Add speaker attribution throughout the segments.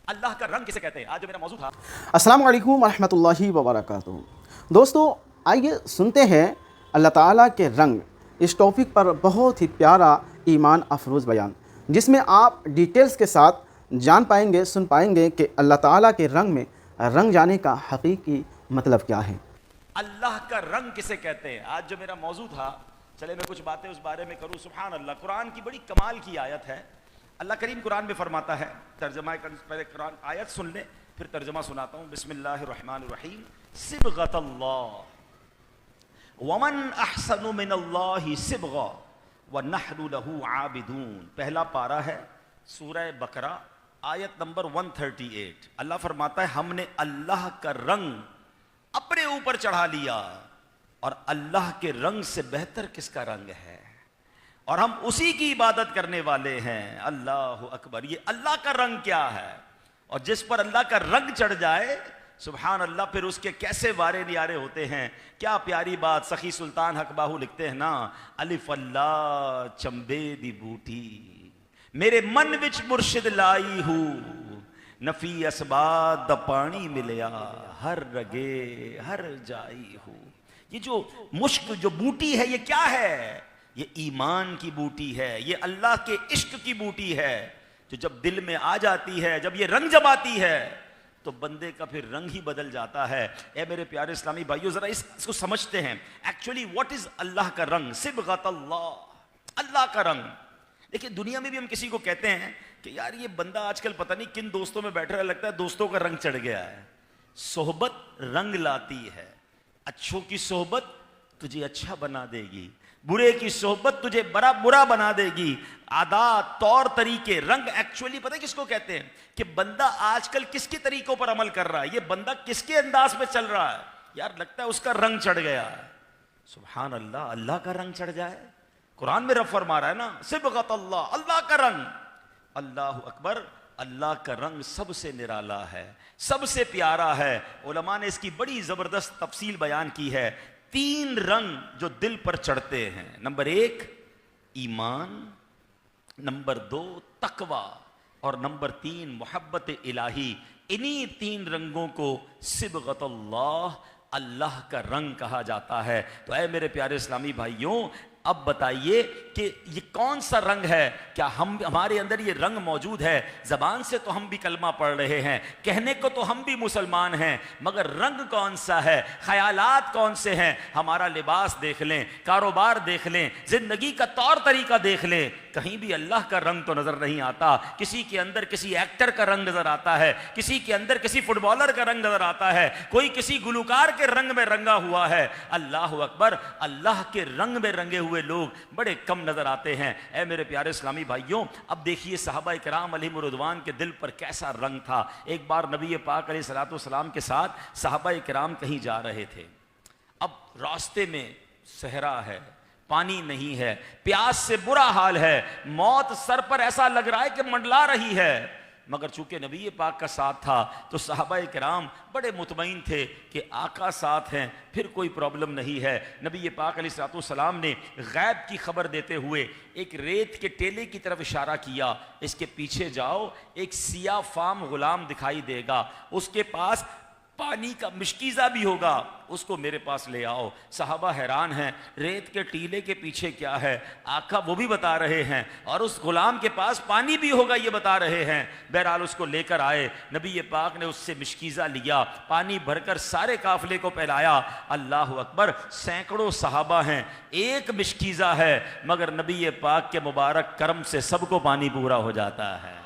Speaker 1: अल्लाह का रंग किसे कहते हैं, आज जो मेरा मौजूद था।
Speaker 2: अस्सलाम वालेकुम वरहमतुल्लाहि वबरकातुहू। दोस्तों, आइए सुनते हैं अल्लाह ताला के रंग, इस टॉपिक पर बहुत ही प्यारा ईमान अफरोज़ बयान, जिसमें आप डिटेल्स के साथ जान पाएंगे, सुन पाएंगे कि अल्लाह ताला के रंग में रंग जाने का हकीकी मतलब क्या है।
Speaker 1: अल्लाह का रंग किसे कहते हैं, आज जो मेरा मौजूद था। चले मैं कुछ बातें उस बारे में करूं। सुभान अल्लाह, कुरान की बड़ी कमाल की आयत है। अल्लाह करीम कुरान में फरमाता है, तर्जमा पहले कुरान आयत सुन ले फिर तर्जमा सुनाता हूं। बिस्मिल्लाहिर्रहमानिर्रहीम। सिबगतल्लाह वमन अहसनु मिनल्लाहि सिबगा व नहनु लहू आबिदून। पहला पारा है सूरह बकरा, आयत नंबर 138। अल्लाह फरमाता है, हमने अल्लाह का रंग अपने ऊपर चढ़ा लिया और अल्लाह के रंग से बेहतर किसका रंग है, और हम उसी की इबादत करने वाले हैं। अल्लाह अकबर। ये अल्लाह का रंग क्या है, और जिस पर अल्लाह का रंग चढ़ जाए, सुभान अल्लाह, फिर उसके कैसे वारे नियारे होते हैं। क्या प्यारी बात सखी सुल्तान हकबाहू लिखते हैं ना, अलिफ अल्लाह चंबे दी बूटी मेरे मन विच मुर्शिद लाई हूँ, नफी असबाद द पानी मिलया हर रगे हर जाई हूँ। ये जो मुश्क जो बूटी है, ये क्या है? ये ईमान की बूटी है, ये अल्लाह के इश्क की बूटी है, जो जब दिल में आ जाती है, जब ये रंग जमाती है, तो बंदे का फिर रंग ही बदल जाता है। ए मेरे प्यारे इस्लामी भाइयों, जरा इसको समझते हैं। एक्चुअली व्हाट इज अल्लाह का रंग? सिबगतल्लाह, अल्लाह का रंग। देखिए, दुनिया में भी हम किसी को कहते हैं कि यार ये बंदा आजकल पता नहीं किन दोस्तों में बैठ रहा है, लगता है दोस्तों का रंग चढ़ गया है। सोहबत रंग लाती है। अच्छों की सोहबत तुझे अच्छा बना देगी, बुरे की सोहबत तुझे बड़ा बुरा बना देगी। आदात, तौर तरीके, रंग एक्चुअली पता है किसको कहते हैं? कि बंदा आजकल किसके तरीकों पर अमल कर रहा है, ये बंदा किसके अंदाज में चल रहा है। यार लगता है उसका रंग चढ़ गया है। सुभान अल्लाह, अल्लाह का रंग चढ़ जाए। कुरान में रब फरमा रहा है ना, सिबगतल्लाह, अल्लाह का रंग। अल्लाह अकबर। अल्लाह का रंग सबसे निराला है, सबसे प्यारा है। उलमा ने इसकी बड़ी जबरदस्त तफसील बयान की है। 3 रंग जो दिल पर चढ़ते हैं, नंबर 1 ईमान, नंबर 2 तकवा, और नंबर 3 मोहब्बत इलाही। इन्हीं 3 रंगों को सिबगतल्लाह, अल्लाह का रंग कहा जाता है। तो ऐ मेरे प्यारे इस्लामी भाइयों, अब बताइए कि ये कौन सा रंग है? क्या हमारे अंदर ये रंग मौजूद है? जबान से तो हम भी कलमा पढ़ रहे हैं, कहने को तो हम भी मुसलमान हैं, मगर रंग कौन सा है? ख्यालात कौन से हैं? हमारा लिबास देख लें, कारोबार देख लें, जिंदगी का तौर तरीका देख लें, कहीं भी अल्लाह का रंग तो नजर नहीं आता। किसी के अंदर किसी एक्टर का रंग नजर आता है, किसी के अंदर किसी फुटबॉलर का रंग नजर आता है, कोई किसी गुलकार के रंग में रंगा हुआ है। अल्लाह अकबर। अल्लाह के रंग में रंगे हुए लोग बड़े कम नजर आते हैं। ऐ मेरे प्यारे इस्लामी भाइयों, अब देखिए सहाबा किराम अलैहिम रिदवान के दिल पर कैसा रंग था। एक बार नबी पाक अलैहिस्सलातु वस्सलाम के साथ सहाबा किराम कहीं जा रहे थे। अब रास्ते में सहरा है, पानी नहीं है, प्यास से बुरा हाल है, मौत सर पर ऐसा लग रहा है कि मंडला रही है। मगर चूंकि नबी पाक का साथ था तो सहाबा किराम बड़े मुतमईन थे कि आका साथ हैं, फिर कोई प्रॉब्लम नहीं है। नबी पाक अलैहिस्सलातु वस्सलाम ने गैब की खबर देते हुए एक रेत के टेले की तरफ इशारा किया, इसके पीछे जाओ, एक सिया फाम गुलाम दिखाई देगा, उसके पास पानी का मिश्कीज़ा भी होगा, उसको मेरे पास ले आओ। सहाबा हैरान हैं, रेत के टीले के पीछे क्या है? आका वो भी बता रहे हैं, और उस गुलाम के पास पानी भी होगा ये बता रहे हैं। बहरहाल उसको लेकर आए, नबी पाक ने उससे मिश्कीज़ा लिया, पानी भरकर सारे काफिले को पिलाया। अल्लाह अकबर। सैकड़ों सहाबा हैं, एक मिश्कीज़ा है, मगर नबी पाक के मुबारक करम से सबको पानी पूरा हो जाता है।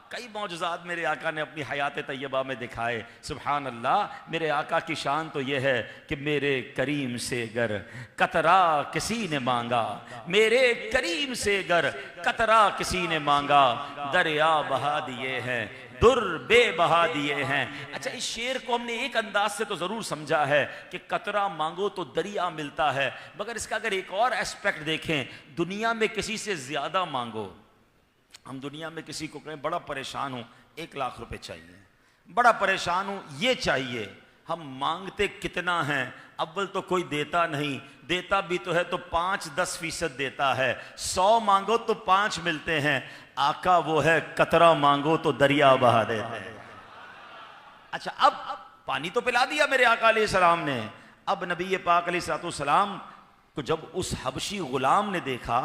Speaker 1: कई मौजज़ात मेरे आका ने अपनी हयात तैयबा में दिखाए। सुभान अल्लाह। मेरे आका की शान तो यह है कि मेरे करीम से गर कतरा किसी ने मांगा, मेरे करीम से गर कतरा किसी ने मांगा, दरिया बहा दिए हैं, दुर बे बहा दिए हैं। अच्छा, इस शेर को हमने एक अंदाज से तो ज़रूर समझा है कि कतरा मांगो तो दरिया मिलता है, मगर इसका अगर एक और एस्पेक्ट देखें, दुनिया में किसी से ज़्यादा मांगो। हम दुनिया में किसी को कहें बड़ा परेशान हूं, 1 लाख रुपए चाहिए, बड़ा परेशान हूं, ये चाहिए, हम मांगते कितना हैं? अव्वल तो कोई देता नहीं, देता भी तो है तो 5-10% देता है। 100 मांगो तो 5 मिलते हैं। आका वो है कतरा मांगो तो दरिया बहा देते हैं। अच्छा, अब पानी तो पिला दिया मेरे आका अलैहिस्सलाम ने। अब नबी पाक अलैहिस्सलाम को जब उस हबशी गुलाम ने देखा,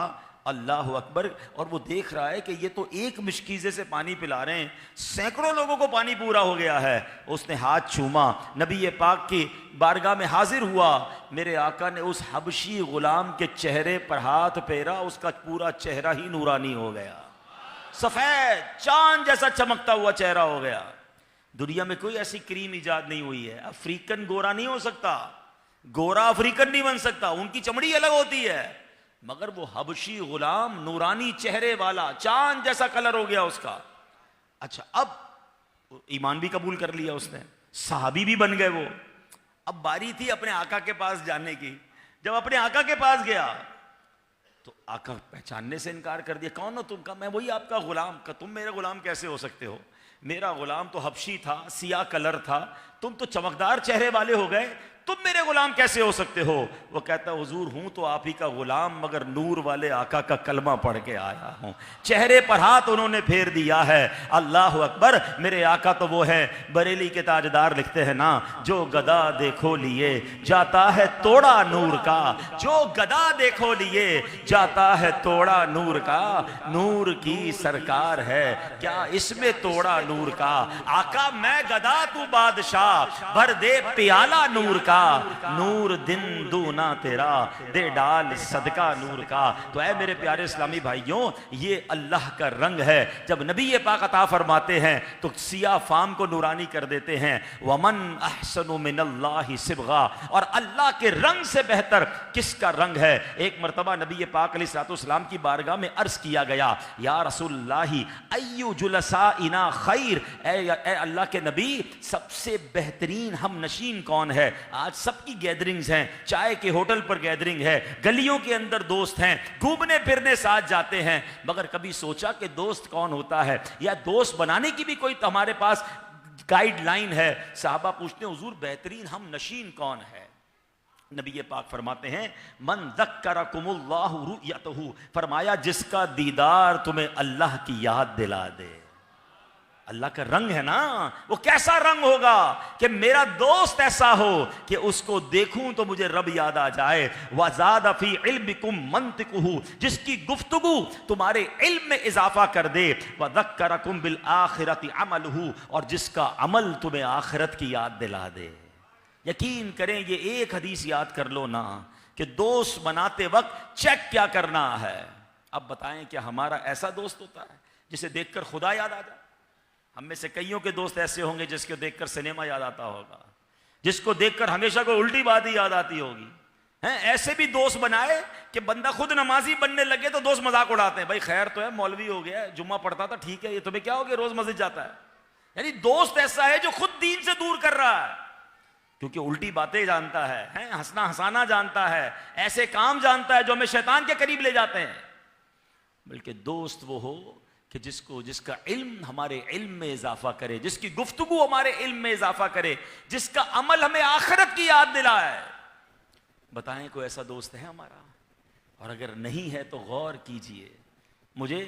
Speaker 1: अल्लाह अकबर, और वो देख रहा है कि ये तो एक मिशकीज़े से पानी पिला रहे हैं, सैकड़ों लोगों को पानी पूरा हो गया है। उसने हाथ छूमा, नबी पाक की बारगाह में हाजिर हुआ। मेरे आका ने उस हबशी गुलाम के चेहरे पर हाथ फेरा, उसका पूरा चेहरा ही नूरानी हो गया, सफेद चांद जैसा चमकता हुआ चेहरा हो गया। दुनिया में कोई ऐसी क्रीम इजाद नहीं हुई है। अफ्रीकन गोरा नहीं हो सकता, गोरा अफ्रीकन नहीं बन सकता, उनकी चमड़ी अलग होती है, मगर वो हबशी गुलाम नूरानी चेहरे वाला, चांद जैसा कलर हो गया उसका। अच्छा, अब ईमान भी कबूल कर लिया उसने, सहाबी भी बन गए वो। अब बारी थी अपने आका के पास जाने की। जब अपने आका के पास गया तो आका पहचानने से इनकार कर दिया। कौन हो तुम? कहा मैं वही आपका गुलाम। का तुम मेरे गुलाम कैसे हो सकते हो? मेरा गुलाम तो हबशी था, सियाह कलर था, तुम तो चमकदार चेहरे वाले हो गए, तुम मेरे गुलाम कैसे हो सकते हो? वो कहता हुजूर हूं तो आप ही का गुलाम, मगर नूर वाले आका का कलमा पढ़ के आया हूं। चेहरे पर हाथ उन्होंने फेर दिया है। अल्लाह अकबर, मेरे आका तो वो है, बरेली के ताजदार लिखते हैं ना, जो गदा देखो लिए जाता है तोड़ा नूर का, जो गदा देखो लिए जाता है तोड़ा नूर का, नूर की सरकार है क्या इसमें तोड़ा नूर का? आका मैं गदा तू बादशाह, भर दे प्याला नूर का, नूर दिन दूना तेरा, दे डाल सदका नूर का। तो ऐ मेरे प्यारे इस्लामी भाइयों, ये अल्लाह का रंग है। जब नबी पाक अता फरमाते हैं तो सिया फाम को नूरानी कर देते हैं। वमन अहसनु मिनल्लाहि सिबगा, और अल्लाह के रंग से बेहतर किसका रंग है? एक मरतबा नबी पाक अलैहिस्सलाम की बारगाह में अर्ज किया गया, या रसूलुल्लाहि अय्यु जुलसाइना खैर, ए अल्लाह के नबी सबसे बेहतरीन हम नशीन कौन है? आज सबकी गैदरिंग्स हैं, चाय के होटल पर गैदरिंग है, गलियों के अंदर दोस्त हैं, घूमने फिरने साथ जाते हैं, मगर कभी सोचा कि दोस्त कौन होता है, या दोस्त बनाने की भी कोई हमारे पास गाइडलाइन है? साहबा पूछते हैं हुजूर बेहतरीन हम नशीन कौन है? नबी पाक फरमाते हैं मन ज़क्करकुमुल्लाहु रुयतहु, फरमाया जिसका दीदार तुम्हें अल्लाह की याद दिला दे। अल्लाह का रंग है ना, वो कैसा रंग होगा कि मेरा दोस्त ऐसा हो कि उसको देखूं तो मुझे रब याद आ जाए। वज़ादा फी इल्मिकुम मंतिकुहु, जिसकी गुफ्तगू तुम्हारे इल्म में इजाफा कर दे। वज़क्करकुम बिल आखिरति अमलहु, और जिसका अमल तुम्हें आखिरत की याद दिला दे। यकीन करें ये एक हदीस याद कर लो ना कि दोस्त बनाते वक्त चेक क्या करना है। अब बताएं क्या हमारा ऐसा दोस्त होता है जिसे देखकर खुदा याद आ जाए? हम में से कईयों के दोस्त ऐसे होंगे जिसको देखकर सिनेमा याद आता होगा, जिसको देखकर हमेशा कोई उल्टी बात ही याद आती होगी। हैं ऐसे भी दोस्त बनाए कि बंदा खुद नमाजी बनने लगे तो दोस्त मजाक उड़ाते हैं, भाई खैर तो है, मौलवी हो गया, जुम्मा पढ़ता था, ठीक है, ये तुम्हें क्या हो गया, रोज मस्जिद जाता है। यानी दोस्त ऐसा है जो खुद दीन से दूर कर रहा है, क्योंकि उल्टी बातें जानता है, हंसना हंसाना जानता है, ऐसे काम जानता है जो हमें शैतान के करीब ले जाते हैं। बल्कि दोस्त वो हो कि जिसका इल्म हमारे इल्म में इजाफा करे, जिसकी गुफ्तगू हमारे इल्म में इजाफा करे, जिसका अमल हमें आखिरत की याद दिलाए। बताएं कोई ऐसा दोस्त है हमारा? और अगर नहीं है तो गौर कीजिए। मुझे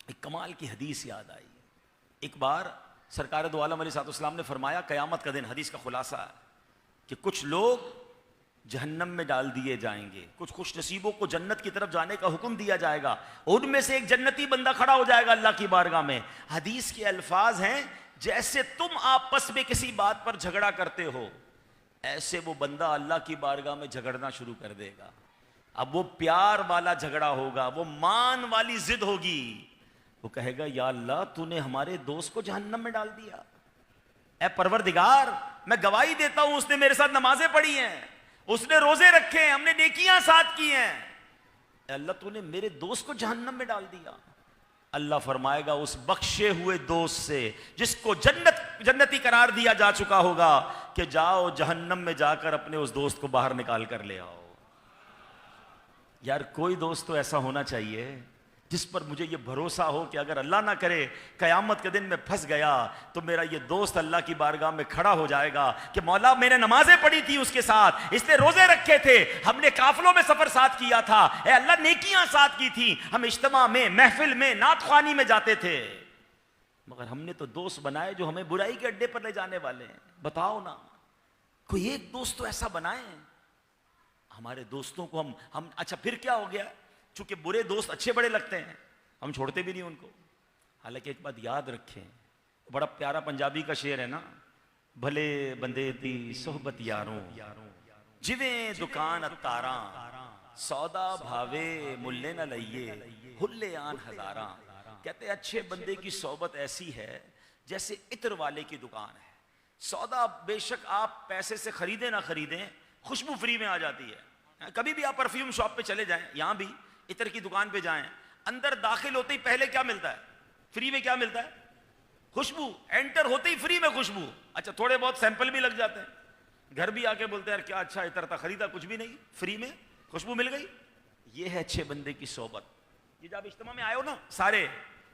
Speaker 1: एक कमाल की हदीस याद आई। एक बार सरकार दो आलम अलैहिस्सलाम ने फरमाया, क़यामत का दिन, हदीस का खुलासा है कि कुछ लोग जहन्नम में डाल दिए जाएंगे, कुछ खुश नसीबों को जन्नत की तरफ जाने का हुक्म दिया जाएगा। उनमें से एक जन्नती बंदा खड़ा हो जाएगा अल्लाह की बारगाह में। हदीस के अल्फाज हैं, जैसे तुम आपस में किसी बात पर झगड़ा करते हो, ऐसे वो बंदा अल्लाह की बारगाह में झगड़ना शुरू कर देगा। अब वो प्यार वाला झगड़ा होगा, वो मान वाली जिद होगी। वो कहेगा, या अल्लाह तूने हमारे दोस्त को जहन्नम में डाल दिया। ऐ परवरदिगार, मैं गवाही देता हूं उसने मेरे साथ नमाजें पढ़ी हैं, उसने रोजे रखे हैं, हमने नेकियां साथ की हैं, अल्लाह तूने मेरे दोस्त को जहन्नम में डाल दिया। अल्लाह फरमाएगा उस बख्शे हुए दोस्त से जिसको जन्नती करार दिया जा चुका होगा कि जाओ जहन्नम में जाकर अपने उस दोस्त को बाहर निकाल कर ले आओ। यार कोई दोस्त तो ऐसा होना चाहिए जिस पर मुझे ये भरोसा हो कि अगर अल्लाह ना करे कयामत के दिन में फंस गया तो मेरा ये दोस्त अल्लाह की बारगाह में खड़ा हो जाएगा कि मौला मैंने नमाजें पढ़ी थी उसके साथ, इसने रोजे रखे थे, हमने काफिलों में सफर साथ किया था, ए अल्लाह नेकियां साथ की थी, हम इज्तिमा में महफिल में नात ख्वानी में जाते थे, मगर हमने तो दोस्त बनाए जो हमें बुराई के अड्डे पर ले जाने वाले हैं। बताओ ना, कोई एक दोस्त तो ऐसा बनाए। हमारे दोस्तों को हम अच्छा फिर क्या हो गया, चूंकि बुरे दोस्त अच्छे बड़े लगते हैं हम छोड़ते भी नहीं उनको। हालांकि एक बात याद रखें, बड़ा प्यारा पंजाबी का शेर है ना, भले बंदे दी सोहबत यारों जिवें दुकान अतारा, सौदा भावे मुल्ले न लइये हुल्ले आन हजारा। कहते अच्छे बंदे की सोहबत ऐसी है जैसे इत्र वाले की दुकान है, सौदा बेशक आप पैसे से खरीदें ना खरीदें, खुशबू फ्री में आ जाती है। कभी भी आप परफ्यूम शॉप पे चले जाएं, यहां भी इत्र की दुकान पे जाएं, अंदर दाखिल होते ही पहले क्या मिलता है, फ्री में क्या मिलता है, खुशबू। एंटर होते ही फ्री में खुशबू। अच्छा थोड़े बहुत सैंपल भी लग जाते हैं, घर भी आके बोलते हैं यार क्या अच्छा इत्र था, खरीदा कुछ भी नहीं, फ्री में खुशबू मिल गई। ये है अच्छे बंदे की सोहबत। ये जब इज्तिमा में आए हो ना सारे,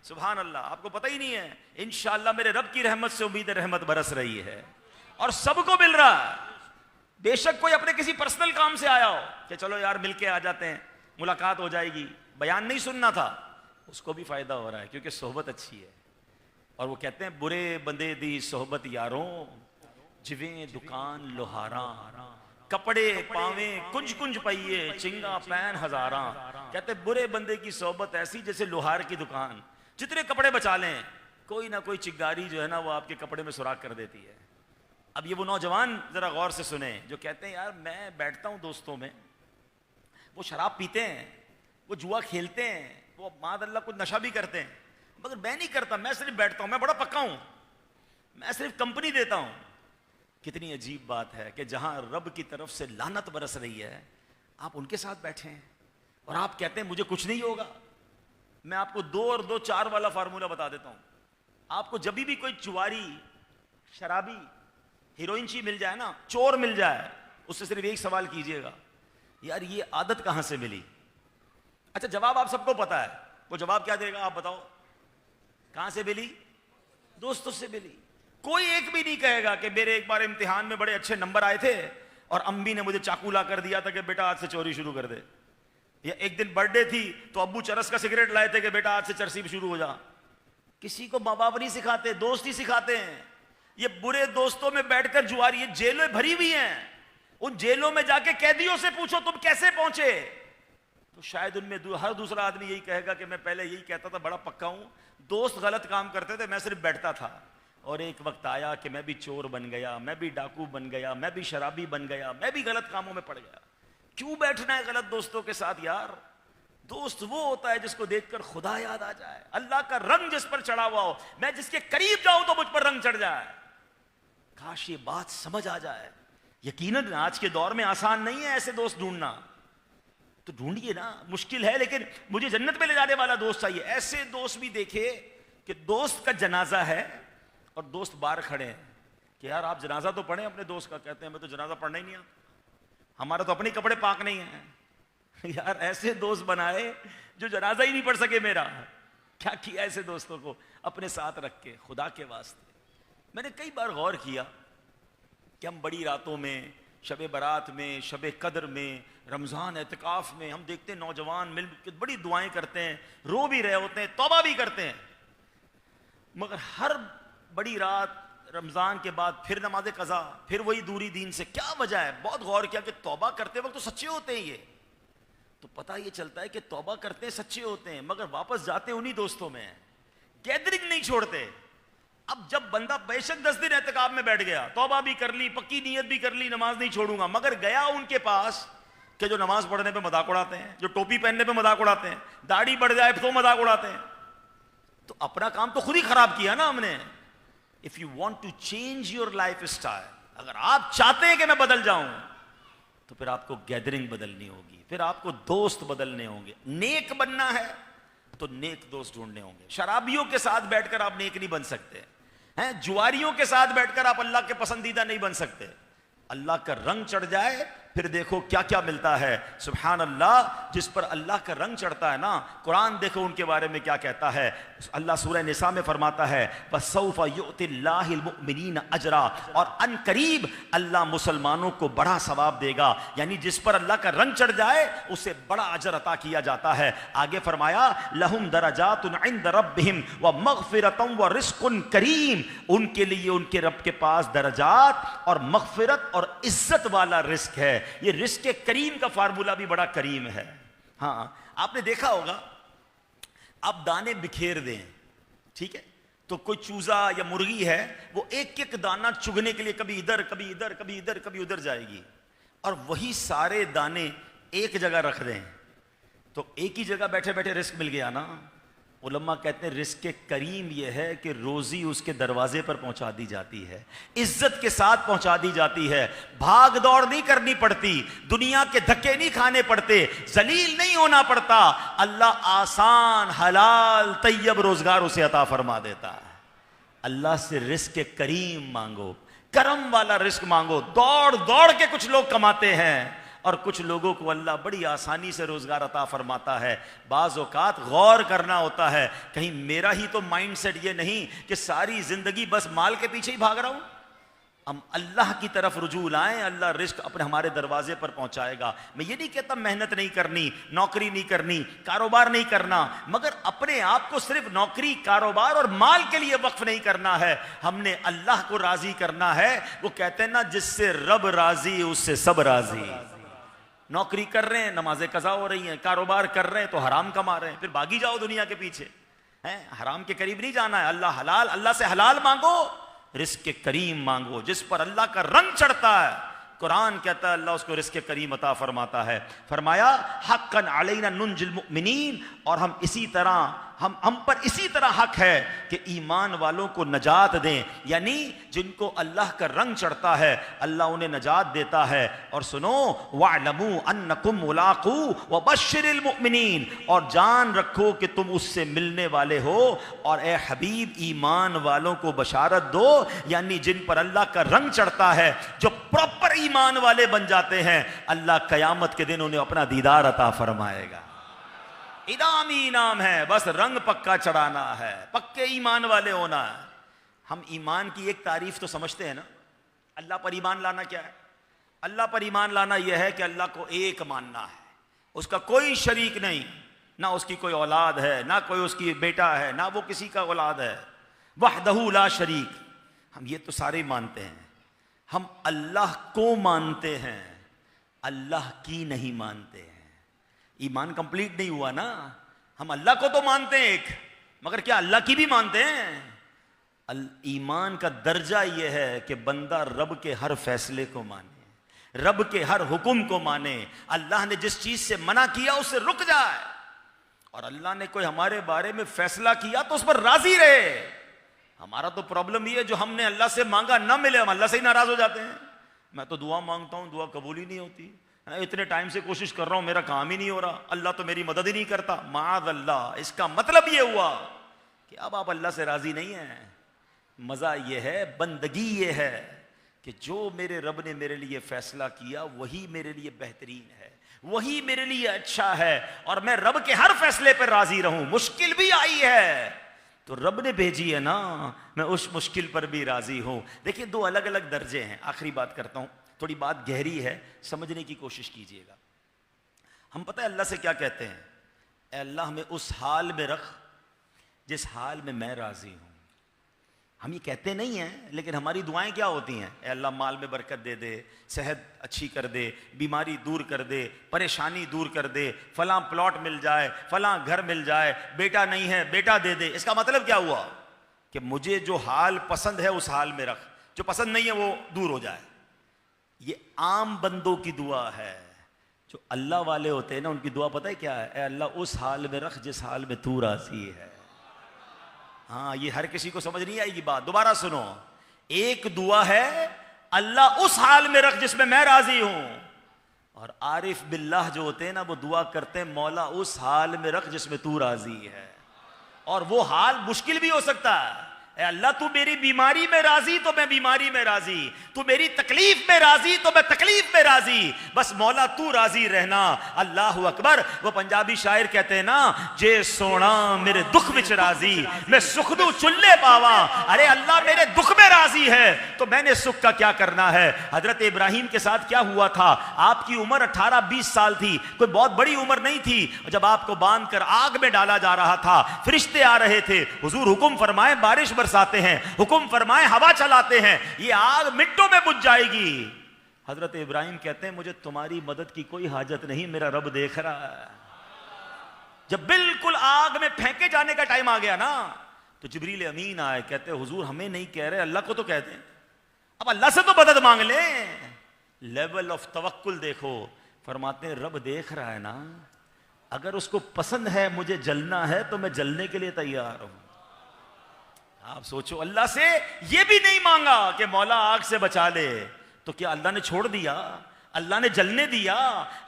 Speaker 1: सुभान अल्लाह, आपको पता ही नहीं है, इंशाअल्लाह मेरे रब की रहमत से उम्मीद रहमत बरस रही है और सबको मिल रहा है। बेशक कोई अपने किसी पर्सनल काम से आया हो कि चलो यार मिलके आ जाते हैं, मुलाकात हो जाएगी, बयान नहीं सुनना था, उसको भी फायदा हो रहा है क्योंकि सोहबत अच्छी है। और वो कहते हैं बुरे बंदे दी सोहबत यारों जिवें दुकान लोहारा, कपड़े पावे कुंज कुंज पाइये चिंगा पैन हजारा। कहते बुरे बंदे की सोहबत ऐसी जैसे लोहार की दुकान, जितने कपड़े बचा लें कोई ना कोई चिंगारी जो है ना वो आपके कपड़े में सुराख कर देती है। अब ये वो नौजवान जरा गौर से सुने जो कहते हैं यार मैं बैठता हूं दोस्तों में, वो शराब पीते हैं, वो जुआ खेलते हैं, वो मादअल्लाह कुछ नशा भी करते हैं, मगर मैं नहीं करता, मैं सिर्फ बैठता हूं, मैं बड़ा पक्का हूं, मैं सिर्फ कंपनी देता हूं। कितनी अजीब बात है कि जहां रब की तरफ से लानत बरस रही है आप उनके साथ बैठे हैं और आप कहते हैं मुझे कुछ नहीं होगा। मैं आपको 2 और 2 4 वाला फार्मूला बता देता हूं। आपको जब भी कोई चुवारी, शराबी, हीरोइनची मिल जाए ना, चोर मिल जाए, उससे सिर्फ एक सवाल कीजिएगा, यार ये आदत कहां से मिली। अच्छा जवाब आप सबको पता है, वो जवाब क्या देगा आप बताओ, कहां से मिली, दोस्तों से मिली। कोई एक भी नहीं कहेगा कि मेरे एक बार इम्तिहान में बड़े अच्छे नंबर आए थे और अम्मी ने मुझे चाकू ला कर दिया था कि बेटा आज से चोरी शुरू कर दे, या एक दिन बर्थडे थी तो अब्बू चरस का सिगरेट लाए थे कि बेटा आज से चरसी शुरू हो जा। किसी को माँ बाप नहीं सिखाते, दोस्त ही सिखाते हैं। ये बुरे दोस्तों में बैठकर जुआरी, ये जेलें भरी हुई हैं, उन जेलों में जाके कैदियों से पूछो तुम कैसे पहुंचे, तो शायद उनमें हर दूसरा आदमी यही कहेगा कि मैं पहले यही कहता था, बड़ा पक्का हूं, दोस्त गलत काम करते थे, मैं सिर्फ बैठता था और एक वक्त आया कि मैं भी चोर बन गया, मैं भी डाकू बन गया, मैं भी शराबी बन गया, मैं भी गलत कामों में पड़ गया। क्यों बैठना है गलत दोस्तों के साथ यार। दोस्त वो होता है जिसको देखकर खुदा याद आ जाए, अल्लाह का रंग जिस पर चढ़ा हुआ हो, मैं जिसके करीब जाऊं तो मुझ पर रंग चढ़ जाए। काश ये बात समझ आ जाए। यकीनन आज के दौर में आसान नहीं है ऐसे दोस्त ढूंढना, तो ढूंढिए ना, मुश्किल है, लेकिन मुझे जन्नत में ले जाने वाला दोस्त चाहिए। ऐसे दोस्त भी देखे कि दोस्त का जनाजा है और दोस्त बाहर खड़े हैं कि यार आप जनाजा तो पढ़े अपने दोस्त का, कहते हैं मैं तो जनाजा पढ़ना ही नहीं आता, हमारा तो अपने कपड़े पाक नहीं है। यार ऐसे दोस्त बनाए जो जनाजा ही नहीं पढ़ सके मेरा। क्या किया ऐसे दोस्तों को अपने साथ रख के, खुदा के वास्ते। मैंने कई बार गौर किया कि हम बड़ी रातों में, शब बारात में, शब कद्र में, रमज़ान एतकाफ़ में हम देखते हैं नौजवान मिल के बड़ी दुआएं करते हैं, रो भी रहे होते हैं, तौबा भी करते हैं, मगर हर बड़ी रात रमज़ान के बाद फिर नमाज कज़ा, फिर वही दूरी दीन से। क्या वजह है? बहुत गौर किया कि तौबा करते वक्त तो सच्चे होते हैं, ये तो पता ये चलता है कि तौबा करते हैं सच्चे होते हैं, मगर वापस जाते उन्हीं दोस्तों में हैं, गैदरिंग नहीं छोड़ते। अब जब बंदा बेशक 10 दिन एहतिकाफ में बैठ गया, तौबा भी कर ली, पक्की नीयत भी कर ली, नमाज नहीं छोड़ूंगा, मगर गया उनके पास कि जो नमाज पढ़ने पे मजाक उड़ाते हैं, जो टोपी पहनने पे मजाक उड़ाते हैं, दाढ़ी बढ़ जाए तो मजाक उड़ाते हैं, तो अपना काम तो खुद ही खराब किया ना हमने। If you want to change your lifestyle, अगर आप चाहते हैं कि मैं बदल जाऊं, तो फिर आपको गैदरिंग बदलनी होगी, फिर आपको दोस्त बदलने होंगे। नेक बनना है तो नेक दोस्त ढूंढने होंगे। शराबियों के साथ बैठकर आप नेक नहीं बन सकते हैं, जुआरियों के साथ बैठकर आप अल्लाह के पसंदीदा नहीं बन सकते। अल्लाह का रंग चढ़ जाए फिर देखो क्या क्या मिलता है। सुभान अल्लाह, जिस पर अल्लाह का रंग चढ़ता है ना, कुरान देखो उनके बारे में क्या कहता है। अल्लाह सूरह निसा में फरमाता है वसौफा युतिल्लाहिल मुमिनीन अजरा, और अन करीब अल्लाह मुसलमानों को बड़ा सवाब देगा। यानी जिस पर अल्लाह का रंग चढ़ जाए उसे बड़ा अजर अता किया जाता है। आगे फरमाया लहुम दरजातुन इंद रब्बिहिम व मगफिरतुम व रिज़्कुन करीम, उनके लिए उनके रब के पास दरजात और मगफिरत और इज्जत वाला रिस्क है। ये रिस्क के करीम का फार्मूला भी बड़ा करीम है। हाँ, आपने देखा होगा, आप दाने बिखेर दें, ठीक है, तो कोई चूजा या मुर्गी है, वो एक एक दाना चुगने के लिए कभी इधर कभी इधर कभी इधर कभी उधर जाएगी, और वही सारे दाने एक जगह रख दें तो एक ही जगह बैठे बैठे रिस्क मिल गया ना। उलम्मा कहते हैं रिस्क के करीम यह है कि रोजी उसके दरवाजे पर पहुंचा दी जाती है, इज्जत के साथ पहुंचा दी जाती है, भाग दौड़ नहीं करनी पड़ती, दुनिया के धक्के नहीं खाने पड़ते, जलील नहीं होना पड़ता। अल्लाह आसान हलाल तैयब रोजगार उसे अता फरमा देता है। अल्लाह से रिस्क के करीम मांगो, करम वाला रिस्क मांगो। दौड़ दौड़ के कुछ लोग कमाते हैं और कुछ लोगों को अल्लाह बड़ी आसानी से रोजगार अता फरमाता है। बाज़ औक़ात गौर करना होता है, कहीं मेरा ही तो माइंडसेट ये नहीं कि सारी जिंदगी बस माल के पीछे ही भाग रहा हूं। हम अल्लाह की तरफ रुजू लाएं, अल्लाह रिस्क अपने हमारे दरवाजे पर पहुंचाएगा। मैं ये नहीं कहता मेहनत नहीं करनी, नौकरी नहीं करनी, कारोबार नहीं करना, मगर अपने आप को सिर्फ नौकरी, कारोबार और माल के लिए वक्फ नहीं करना है। हमने अल्लाह को राजी करना है। वो कहते हैं ना, जिससे रब राजी उससे सब राजी। नौकरी कर रहे हैं, नमाजें कज़ा हो रही हैं, कारोबार कर रहे हैं तो हराम कमा रहे हैं, फिर भागी जाओ दुनिया के पीछे, हैं? हराम के करीब नहीं जाना है। अल्लाह हलाल, अल्लाह से हलाल मांगो, रिस्क के करीम मांगो। जिस पर अल्लाह का रंग चढ़ता है, कुरान कहता है अल्लाह उसको रिस्क के करीम अता फरमाता है। फरमाया हक्कन अलैना नुंजिल मुमिनीन, और हम इसी तरह हम पर इसी तरह हक है कि ईमान वालों को नजात दें। यानी जिनको अल्लाह का रंग चढ़ता है अल्लाह उन्हें नजात देता है। और सुनो, वअलमू अन्नकुम मुलाकू व बश्शिरिल मुमिनीन, और जान रखो कि तुम उससे मिलने वाले हो, और ए हबीब ईमान वालों को बशारत दो। यानी जिन पर अल्लाह का रंग चढ़ता है, जो प्रॉपर ईमान वाले बन जाते हैं, अल्लाह कयामत के दिन उन्हें अपना दीदार अता फरमाएगा। इनाम ही इनाम है, बस रंग पक्का चढ़ाना है, पक्के ईमान वाले होना है। हम ईमान की एक तारीफ तो समझते हैं ना। अल्लाह पर ईमान लाना क्या है? अल्लाह पर ईमान लाना यह है कि अल्लाह को एक मानना है, उसका कोई शरीक नहीं, ना उसकी कोई औलाद है, ना कोई उसकी बेटा है, ना वो किसी का औलाद है। वहदहू ला शरीक, हम ये तो सारे मानते हैं। हम अल्लाह को मानते हैं, अल्लाह की नहीं मानते हैं। ईमान कंप्लीट नहीं हुआ ना। हम अल्लाह को तो मानते हैं एक, मगर क्या अल्लाह की भी मानते हैं? ईमान का दर्जा यह है कि बंदा रब के हर फैसले को माने, रब के हर हुक्म को माने, अल्लाह ने जिस चीज से मना किया उससे रुक जाए, और अल्लाह ने कोई हमारे बारे में फैसला किया तो उस पर राजी रहे। हमारा तो प्रॉब्लम ये है, जो हमने अल्लाह से मांगा ना मिले, हम अल्लाह से ही नाराज हो जाते हैं। मैं तो दुआ मांगता हूं, दुआ कबूल ही नहीं होती, इतने टाइम से कोशिश कर रहा हूं, मेरा काम ही नहीं हो रहा, अल्लाह तो मेरी मदद ही नहीं करता। माज़ अल्लाह, इसका मतलब ये हुआ कि अब आप अल्लाह से राजी नहीं हैं। मजा ये है, बंदगी ये है कि जो मेरे रब ने मेरे लिए फैसला किया वही मेरे लिए बेहतरीन है, वही मेरे लिए अच्छा है, और मैं रब के हर फैसले पर राजी रहूं। मुश्किल भी आई है तो रब ने भेजी है ना, मैं उस मुश्किल पर भी राजी हूं। देखिए, दो अलग अलग दर्जे हैं। आखिरी बात करता हूं, थोड़ी बात गहरी है, समझने की कोशिश कीजिएगा। हम पता है अल्लाह से क्या कहते हैं? ए अल्लाह हमें उस हाल में रख जिस हाल में मैं राजी हूं। हम ये कहते नहीं हैं, लेकिन हमारी दुआएं क्या होती हैं? ए अल्लाह माल में बरकत दे दे, सेहत अच्छी कर दे, बीमारी दूर कर दे, परेशानी दूर कर दे, फलां प्लॉट मिल जाए, फलां घर मिल जाए, बेटा नहीं है बेटा दे दे। इसका मतलब क्या हुआ? कि मुझे जो हाल पसंद है उस हाल में रख, जो पसंद नहीं है वो दूर हो जाए। ये आम बंदों की दुआ है। जो अल्लाह वाले होते हैं ना, उनकी दुआ पता है क्या है? ए अल्लाह उस हाल में रख जिस हाल में तू राजी है। हाँ, ये हर किसी को समझ नहीं आएगी बात, दोबारा सुनो। एक दुआ है अल्लाह उस हाल में रख जिसमें मैं राजी हूं, और आरिफ बिल्लाह जो होते हैं ना, वो दुआ करते हैं मौला उस हाल में रख जिसमें तू राजी है। और वो हाल मुश्किल भी हो सकता है, ए अल्लाह तू मेरी बीमारी में राजी तो मैं बीमारी में राजी, तू मेरी तकलीफ में राजी तो मैं तकलीफ में राजी, बस मौला तू राजी रहना। अल्लाह अकबर। वो पंजाबी शायर कहते हैं ना, जे सोना मेरे दुख में राजी मैं सुख दू चुल्ले पावा। अरे अल्लाह मेरे दुख में राजी है तो मैंने सुख का क्या करना है। हजरत इब्राहिम के साथ क्या हुआ था, आपकी उम्र 18-20 साल थी, कोई बहुत बड़ी उम्र नहीं थी। जब आपको बांध कर आग में डाला जा रहा था, फरिश्ते आ रहे थे, हुजूर हुक्म फरमाए बारिश बरसाते हैं, हुक्म फरमाए हवा चलाते हैं, ये आग मिनटों में बुझ जाएगी। हजरत इब्राहिम कहते हैं मुझे तुम्हारी मदद की कोई हाजत नहीं, मेरा रब देख रहा है। जब बिल्कुल आग में फेंके जाने का टाइम आ गया ना, तो जिब्रील अमीन आए, कहते हुजूर हमें नहीं कह रहे, अल्लाह को तो कहते हैं, अब अल्लाह से तो मदद मांग ले। लेवल ऑफ तवक्कुल देखो। फरमाते हैं रब देख रहा है ना, अगर उसको पसंद है मुझे जलना है तो मैं जलने के लिए तैयार हूं। आप सोचो, अल्लाह से ये भी नहीं मांगा कि मौला आग से बचा ले, तो क्या अल्लाह ने छोड़ दिया? अल्लाह ने जलने दिया?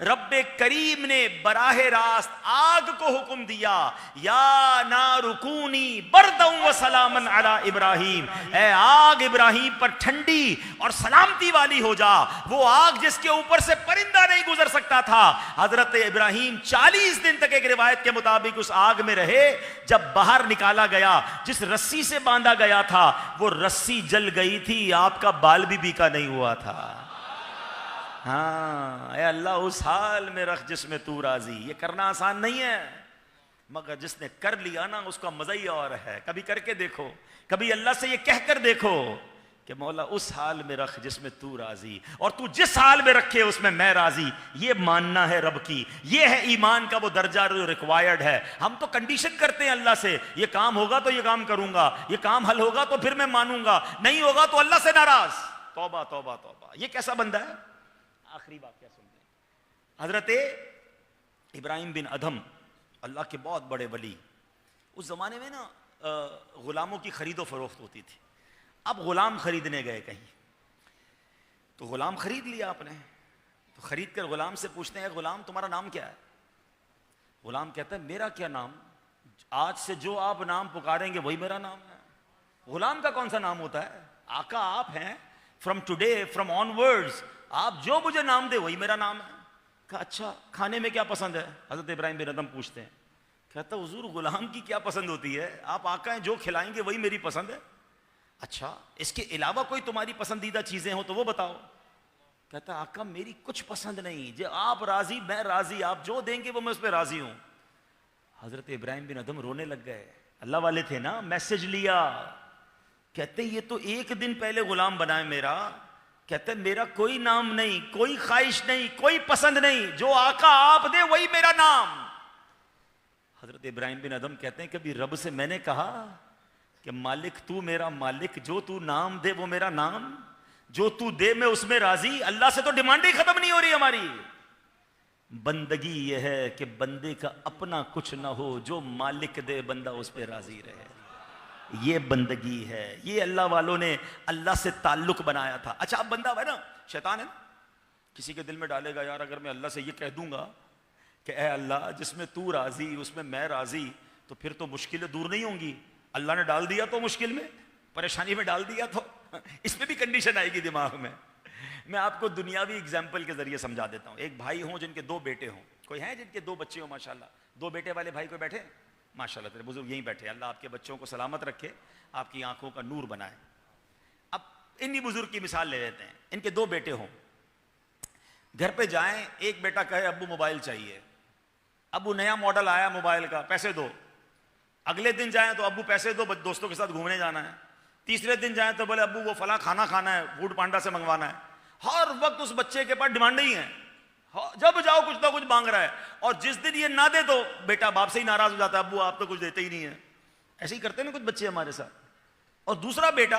Speaker 1: रब्बे करीम ने बराहे रास्त आग को हुक्म दिया, या नारुकूनी बरदम व सलामन अला इब्राहिम, ए आग इब्राहिम पर ठंडी और सलामती वाली हो जा। वो आग जिसके ऊपर से परिंदा नहीं गुजर सकता था। हजरत इब्राहिम 40 दिन तक एक रिवायत के मुताबिक उस आग में रहे। जब बाहर निकाला गया, जिस रस्सी से बांधा गया था वो रस्सी जल गई थी, आपका बाल भी बीका नहीं हुआ था। हाँ, ऐ अल्लाह उस हाल में रख जिसमें तू राजी। ये करना आसान नहीं है, मगर जिसने कर लिया ना उसका मजा ही और है। कभी करके देखो, कभी अल्लाह से ये कहकर देखो कि मौला उस हाल में रख जिसमें तू राजी, और तू जिस हाल में रखे उसमें मैं राजी। ये मानना है रब की, ये है ईमान का वो दर्जा जो रिक्वायर्ड है। हम तो कंडीशन करते हैं अल्लाह से, ये काम होगा तो ये काम करूंगा, ये काम हल होगा तो फिर मैं मानूंगा, नहीं होगा तो अल्लाह से नाराज। तौबा तौबा तौबा, ये कैसा बंदा है। आखिरी बात क्या सुनते हैं, हजरत इब्राहिम बिन अदम अल्लाह के बहुत बड़े वली। उस जमाने में ना गुलामों की खरीदो फरोख्त होती थी। अब गुलाम खरीदने गए कहीं, तो गुलाम खरीद लिया आपने, तो खरीद कर गुलाम से पूछते हैं गुलाम तुम्हारा नाम क्या है। गुलाम कहता है मेरा क्या नाम, आज से जो आप नाम पुकारेंगे वही मेरा नाम है। गुलाम का कौन सा नाम होता है, आका आप हैं, फ्रॉम टुडे फ्रॉम ऑनवर्ड्स आप जो मुझे नाम दे वही मेरा नाम है। कहा अच्छा खाने में क्या पसंद है। हजरत इब्राहिम बिन अदम पूछते हैं, कहता हुजूर गुलाम की क्या पसंद होती है, आप आका हैं, जो खिलाएंगे वही मेरी पसंद है। अच्छा इसके अलावा कोई तुम्हारी पसंदीदा चीजें हो तो वो बताओ। कहता आका मेरी कुछ पसंद नहीं, जो आप राजी मैं राजी, आप जो देंगे वो मैं उस पर राजी हूं। हजरत इब्राहिम बिन अदम रोने लग गए। अल्लाह वाले थे ना, मैसेज लिया। कहते ये तो एक दिन पहले गुलाम बनाए मेरा, कहते मेरा कोई नाम नहीं, कोई ख्वाहिश नहीं, कोई पसंद नहीं, जो आका आप दे वही मेरा नाम। हजरत इब्राहिम बिन अदम कहते हैं कभी रब से मैंने कहा कि मालिक तू मेरा मालिक, जो तू नाम दे वो मेरा नाम, जो तू दे मैं उसमें राजी। अल्लाह से तो डिमांड ही खत्म नहीं हो रही हमारी। बंदगी यह है कि बंदे का अपना कुछ ना हो, जो मालिक दे बंदा उस पर राजी रहे, ये बंदगी है। ये अल्लाह वालों ने अल्लाह से ताल्लुक बनाया था। अच्छा अब बंदा है ना, शैतान है ना, किसी के दिल में डालेगा यार अगर मैं अल्लाह से ये कह दूंगा कि ए अल्लाह जिसमें तू राजी उसमें मैं राजी, तो फिर तो मुश्किलें दूर नहीं होंगी। अल्लाह ने डाल दिया तो मुश्किल में, परेशानी में डाल दिया तो इसमें भी कंडीशन आएगी दिमाग में। मैं आपको दुनियावी एग्जाम्पल के जरिए समझा देता हूँ। एक भाई हों जिनके 2 बेटे हों, कोई है जिनके 2 बच्चे हों माशाल्लाह, 2 बेटे वाले भाई कोई बैठे माशाल्लाह, तेरे बुजुर्ग यहीं बैठे, अल्लाह आपके बच्चों को सलामत रखे, आपकी आंखों का नूर बनाए। अब इन्हीं बुजुर्ग की मिसाल ले लेते हैं, इनके 2 बेटे हों, घर पे जाएं, एक बेटा कहे अब्बू मोबाइल चाहिए, अब्बू नया मॉडल आया मोबाइल का, पैसे दो। अगले दिन जाएं तो अब्बू पैसे दो, दोस्तों के साथ घूमने जाना है। तीसरे दिन जाएं तो बोले अब्बू वो फला खाना खाना है, फूड पांडा से मंगवाना है। हर वक्त उस बच्चे के पास डिमांड ही है, जब जाओ कुछ ना कुछ मांग रहा है। और जिस दिन ये ना दे तो बेटा बाप से ही नाराज हो जाता है, अब्बू आप तो कुछ देते ही नहीं है। ऐसे ही करते हैं ना कुछ बच्चे हमारे साथ। और दूसरा बेटा,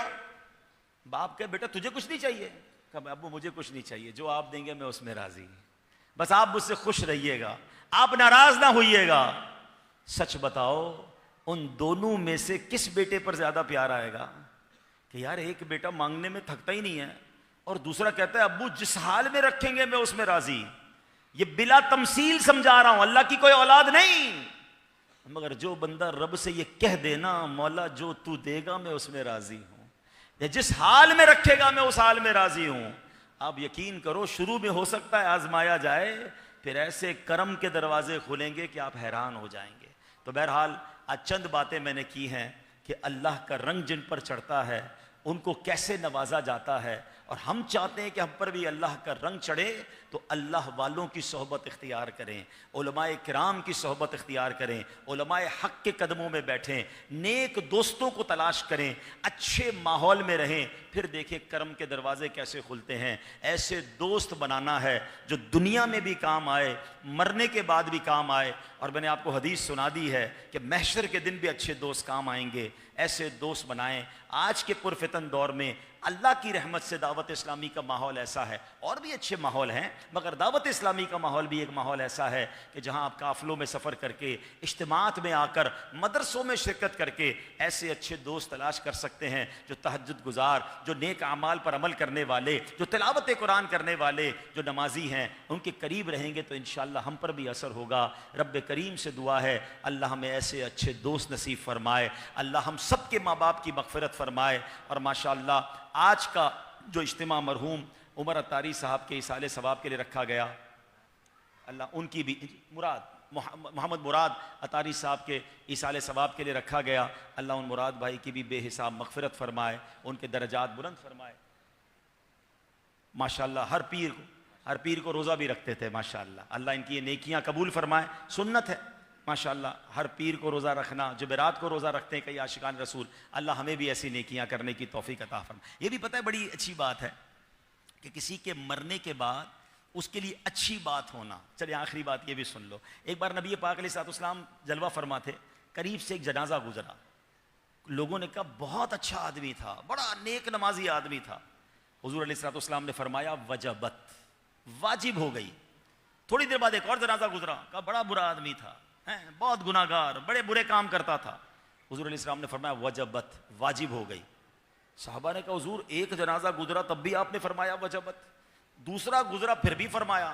Speaker 1: बाप कहे बेटा तुझे कुछ नहीं चाहिए, कब अब्बू मुझे कुछ नहीं चाहिए, जो आप देंगे मैं उसमें राजी, बस आप मुझसे खुश रहिएगा, आप नाराज ना होइएगा। सच बताओ उन दोनों में से किस बेटे पर ज्यादा प्यार आएगा कि यार एक बेटा मांगने में थकता ही नहीं है और दूसरा कहता है अब्बू जिस हाल में रखेंगे मैं उसमें राजी। ये बिला तमसील समझा रहा हूं, अल्लाह की कोई औलाद नहीं, मगर जो बंदा रब से ये कह देना, मौला जो तू देगा मैं उसमें राजी हूं, या जिस हाल में रखेगा मैं उस हाल में राजी हूं, आप यकीन करो शुरू में हो सकता है आजमाया जाए, फिर ऐसे करम के दरवाजे खुलेंगे कि आप हैरान हो जाएंगे। तो बहरहाल आज चंद बातें मैंने की हैं कि अल्लाह का रंग जिन पर चढ़ता है उनको कैसे नवाजा जाता है, और हम चाहते हैं कि हम पर भी अल्लाह का रंग चढ़े तो अल्लाह वालों की सोहबत इख्तियार करें, उलमाए किराम की सोहबत इख्तियार करें, उलमाए हक़ के कदमों में बैठें, नेक दोस्तों को तलाश करें, अच्छे माहौल में रहें, फिर देखें करम के दरवाजे कैसे खुलते हैं। ऐसे दोस्त बनाना है जो दुनिया में भी काम आए, मरने के बाद भी काम आए। और मैंने आपको हदीस सुना दी है कि महशर के दिन भी अच्छे दोस्त काम आएंगे। ऐसे दोस्त बनाएं। आज के पुरफितन दौर में अल्लाह की रहमत से दावत इस्लामी का माहौल ऐसा है, और भी अच्छे माहौल हैं, मगर दावत इस्लामी का माहौल भी एक माहौल ऐसा है कि जहां आप काफ़िलों में सफ़र करके, इज्तिमात में आकर, मदरसों में शिरकत करके ऐसे अच्छे दोस्त तलाश कर सकते हैं जो तहज्जुद गुजार, जो नेक अमाल पर अमल करने वाले, जो तिलावत कुरान करने वाले, जो नमाजी हैं, उनके करीब रहेंगे तो इंशाअल्लाह हम पर भी असर होगा। रब्बे करीम से दुआ है अल्लाह हमें ऐसे अच्छे दोस्त नसीब फरमाए, अल्लाह हम सब के माँ बाप की मग़फ़िरत फरमाए। और माशाअल्लाह आज का जो इज्तिमा मरहूम उमर अतारी साहब के इसाले सवाब के लिए रखा गया, अल्लाह उनकी भी मोहम्मद मुराद अतारी साहब के इसाले सवाब के लिए रखा गया, अल्लाह उन मुराद भाई की भी बेहिसाब मग़फ़िरत फरमाए, उनके दर्जात बुलंद फरमाए। माशाअल्लाह हर पीर को रोज़ा भी रखते थे माशाअल्लाह, अल्लाह इनकी ये नेकियां कबूल फरमाए। सुन्नत है माशाअल्लाह हर पीर को रोज़ा रखना, जुमेरात को रोज़ा रखते हैं कई आशिकान रसूल। अल्लाह हमें भी ऐसी नेकियां करने की तौफीक अता फरमाए। ये भी पता है बड़ी अच्छी बात है कि किसी के मरने के बाद उसके लिए अच्छी बात होना। चलिए आखिरी बात ये भी सुन लो। एक बार नबी पाक अलैहिस्सलाम जलवा फरमा थे, करीब से एक जनाजा गुजरा, लोगों ने कहा बहुत अच्छा आदमी था, बड़ा नेक नमाजी आदमी था। हुजूर अलैहिस्सलाम ने फरमाया वजबत, वाजिब हो गई। थोड़ी देर बाद एक और जनाजा गुजरा, कहा बड़ा बुरा आदमी था, बहुत गुनाहगार, बड़े बुरे काम करता था। हुजूर अलैहिस्सलाम ने फरमाया वजबत, वाजिब हो गई। साहबा ने कहा हुजूर एक जनाजा गुजरा तब भी आपने फरमाया वजबत, दूसरा गुजरा फिर भी फरमाया।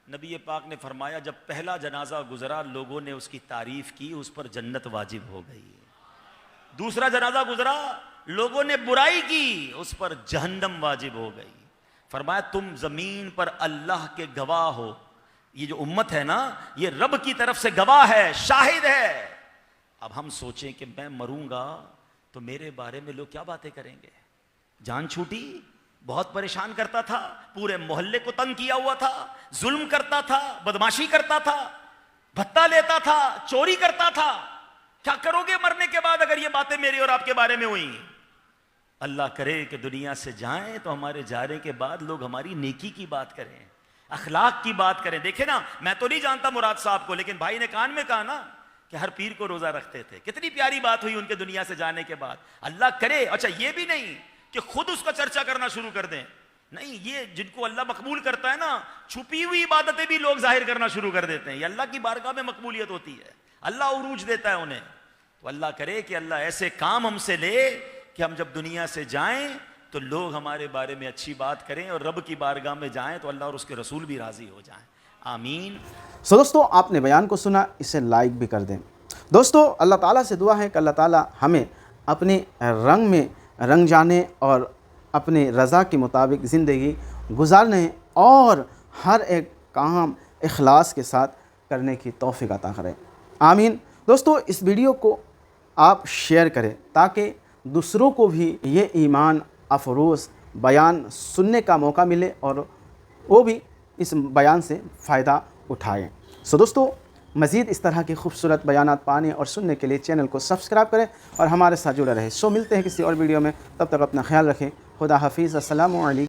Speaker 1: नबी पाक ने फरमाया जब पहला जनाजा गुजरा लोगों ने उसकी तारीफ की, उस पर जन्नत वाजिब हो गई। दूसरा जनाजा गुजरा लोगों ने बुराई की, उस पर जहन्नम वाजिब हो गई। फरमाया तुम जमीन पर अल्लाह के गवाह हो, ये जो उम्मत है ना ये रब की तरफ से गवाह है, शाहिद है। अब हम सोचें कि मैं मरूंगा तो मेरे बारे में लोग क्या बातें करेंगे। जान छूटी, बहुत परेशान करता था, पूरे मोहल्ले को तंग किया हुआ था, जुल्म करता था, बदमाशी करता था, भत्ता लेता था, चोरी करता था। क्या करोगे मरने के बाद अगर ये बातें मेरी और आपके बारे में हुई। अल्लाह करे कि दुनिया से जाएं तो हमारे जाने के बाद लोग हमारी नेकी की बात करें, अखलाक की बात करें। देखे ना, मैं तो नहीं जानता मुराद साहब को, लेकिन भाई ने कान में कहा ना कि हर पीर को रोजा रखते थे। कितनी प्यारी बात हुई उनके दुनिया से जाने के बाद। अल्लाह करे, अच्छा ये भी नहीं कि खुद उसका चर्चा करना शुरू कर दें, नहीं, ये जिनको अल्लाह मकबूल करता है ना, छुपी हुई इबादतें भी लोग जाहिर करना शुरू कर देते हैं। ये अल्लाह की बारगाह में मकबूलियत होती है, अल्लाह उरूज देता है उन्हें। तो अल्लाह करे कि अल्लाह ऐसे काम हमसे ले कि हम जब दुनिया से जाएं तो लोग हमारे बारे में अच्छी बात करें, और रब की बारगाह में जाएं तो अल्लाह और उसके रसूल भी राजी हो जाएं। आमीन।
Speaker 2: सो दोस्तों आपने बयान को सुना, इसे लाइक भी कर दें। दोस्तों अल्लाह ताला से दुआ है कि अल्लाह ताला हमें अपने रंग में रंग जाने और अपने रज़ा के मुताबिक ज़िंदगी गुजारने और हर एक काम इखलास के साथ करने की तौफीक अता करें। आमीन। दोस्तों इस वीडियो को आप शेयर करें ताकि दूसरों को भी ये ईमान अफरोज़ बयान सुनने का मौका मिले और वो भी इस बयान से फ़ायदा उठाएं। सो दोस्तों मज़ीद इस तरह के खूबसूरत बयानात पाने और सुनने के लिए चैनल को सब्सक्राइब करें और हमारे साथ जुड़े रहें। सो मिलते हैं किसी और वीडियो में, तब तक अपना ख्याल रखें। खुदा हाफिज़। अस्सलामु अलैकुम।